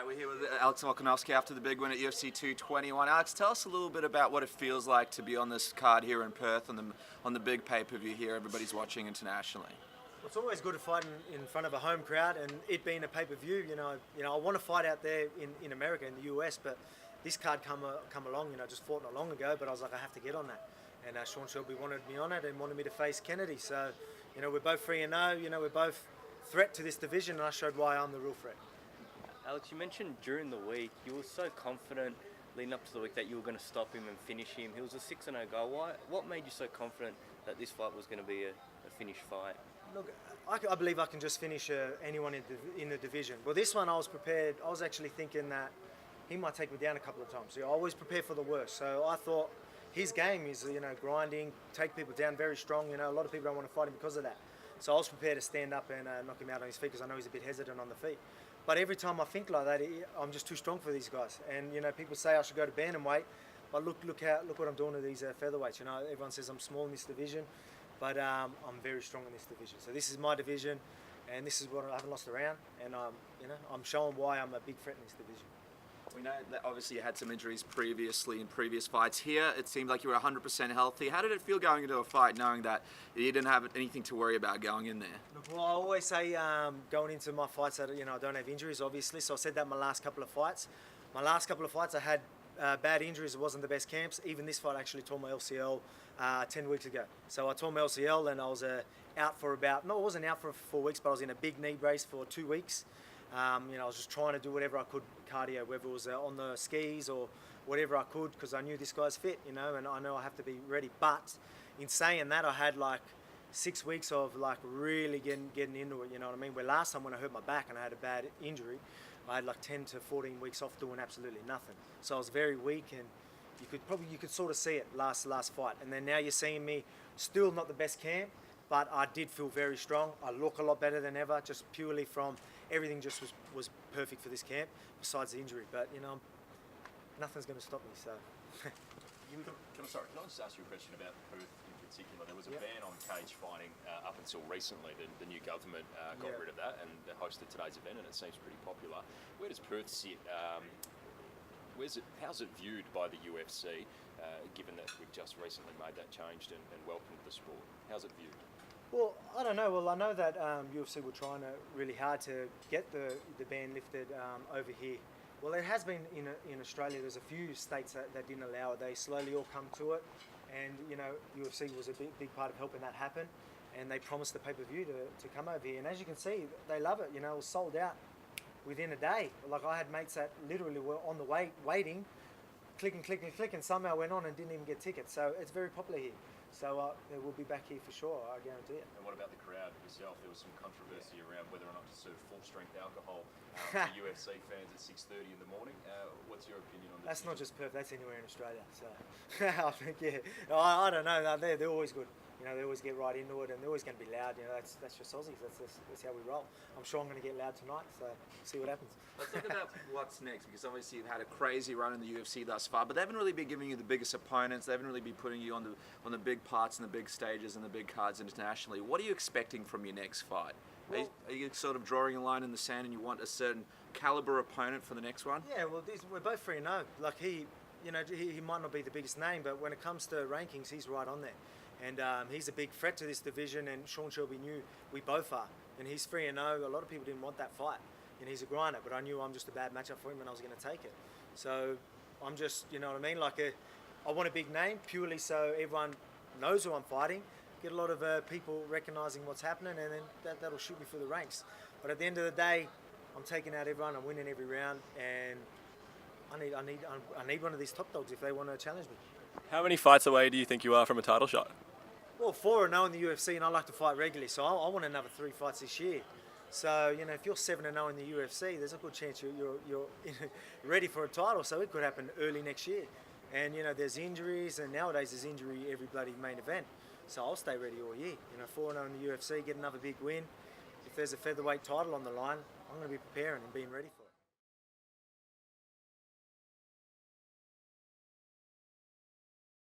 right, we're here with Alex Volkanovski after the big win at UFC 221. Alex, tell us a little bit about what it feels like to be on this card here in Perth on the big pay-per-view here. Everybody's watching internationally. Well, it's always good to fight in front of a home crowd, and it being a pay-per-view, I want to fight out there in America, in the US, but this card come along, just fought not long ago, but I was like, I have to get on that. And Sean Shelby wanted me on it and wanted me to face Kennedy. So, we're both 3-0, we're both threat to this division, and I showed why I'm the real threat. Alex, you mentioned during the week you were so confident leading up to the week that you were going to stop him and finish him. He was a 6-0 goal. What made you so confident that this fight was going to be a finished fight? Look, I believe I can just finish anyone in the division. Well, this one I was prepared. I was actually thinking that he might take me down a couple of times. I always prepare for the worst. So I thought his game is, grinding, take people down very strong. A lot of people don't want to fight him because of that. So I was prepared to stand up and knock him out on his feet because I know he's a bit hesitant on the feet. But every time I think like that, I'm just too strong for these guys. And people say I should go to bantamweight, but look what I'm doing to these featherweights. Everyone says I'm small in this division, but I'm very strong in this division. So this is my division, and this is what I haven't lost around. And I'm showing why I'm a big threat in this division. We know that obviously you had some injuries previously in previous fights. Here, it seemed like you were 100% healthy. How did it feel going into a fight knowing that you didn't have anything to worry about going in there? Look, well, I always say going into my fights that I don't have injuries, obviously. So I said that in my last couple of fights. My last couple of fights, I had bad injuries. It wasn't the best camps. Even this fight, I actually tore my LCL 10 weeks ago. So I tore my LCL and I was out for I wasn't out for 4 weeks, but I was in a big knee brace for 2 weeks. I was just trying to do whatever I could cardio, whether it was on the skis or whatever I could, because I knew this guy's fit, and I know I have to be ready. But in saying that, I had like 6 weeks of like really getting into it, you know what I mean? Where last time when I hurt my back and I had a bad injury, I had like 10 to 14 weeks off doing absolutely nothing. So I was very weak, and you could sort of see it last fight. And then now you're seeing me still not the best camp, but I did feel very strong. I look a lot better than ever, just purely from everything just was perfect for this camp, besides the injury. But, nothing's going to stop me, so. Can I just ask you a question about Perth in particular? There was a ban on cage fighting up until recently. The new government got rid of that and hosted today's event, and it seems pretty popular. Where does Perth sit? How's it viewed by the UFC, given that we've just recently made that change and welcomed the sport? How's it viewed? Well, I don't know. Well, I know that UFC were trying really hard to get the ban lifted over here. Well, it has been in Australia. There's a few states that didn't allow it. They slowly all come to it, and UFC was a big part of helping that happen. And they promised the pay-per-view to come over here. And as you can see, they love it. It was sold out within a day. Like I had mates that literally were on the waiting, clicking, and somehow went on and didn't even get tickets. So it's very popular here. So we'll be back here for sure, I guarantee it. And what about the crowd yourself? There was some controversy around whether or not to serve full-strength alcohol to UFC fans at 6:30 in the morning. What's your opinion on this? That's not just Perth, that's anywhere in Australia. So I think, I don't know. They're always good. They always get right into it, and they're always going to be loud. That's just Aussies. That's how we roll. I'm sure I'm going to get loud tonight, so see what happens. Let's talk about what's next, because obviously you've had a crazy run in the UFC thus far, but they haven't really been giving you the biggest opponents. They haven't really been putting you on the big parts and the big stages and the big cards internationally. What are you expecting from your next fight? Well, are you sort of drawing a line in the sand and you want a certain caliber opponent for the next one? Yeah, well, we're both 3-0. Like he might not be the biggest name, but when it comes to rankings, he's right on there. And he's a big threat to this division, and Sean Shelby knew we both are. And he's 3-0. A lot of people didn't want that fight. And he's a grinder, but I knew I'm just a bad matchup for him and I was going to take it. So I'm just, you know what I mean? I want a big name purely so everyone knows who I'm fighting. Get a lot of people recognising what's happening, and then that'll shoot me through the ranks. But at the end of the day, I'm taking out everyone. I'm winning every round, and I need one of these top dogs if they want to challenge me. How many fights away do you think you are from a title shot? Well, 4-0 in the UFC, and I like to fight regularly, so I want another 3 fights this year. So, if you're 7-0 in the UFC, there's a good chance you're ready for a title, so it could happen early next year. And, there's injuries, and nowadays there's injury every bloody main event. So I'll stay ready all year. 4-0 in the UFC, get another big win. If there's a featherweight title on the line, I'm going to be preparing and being ready for it.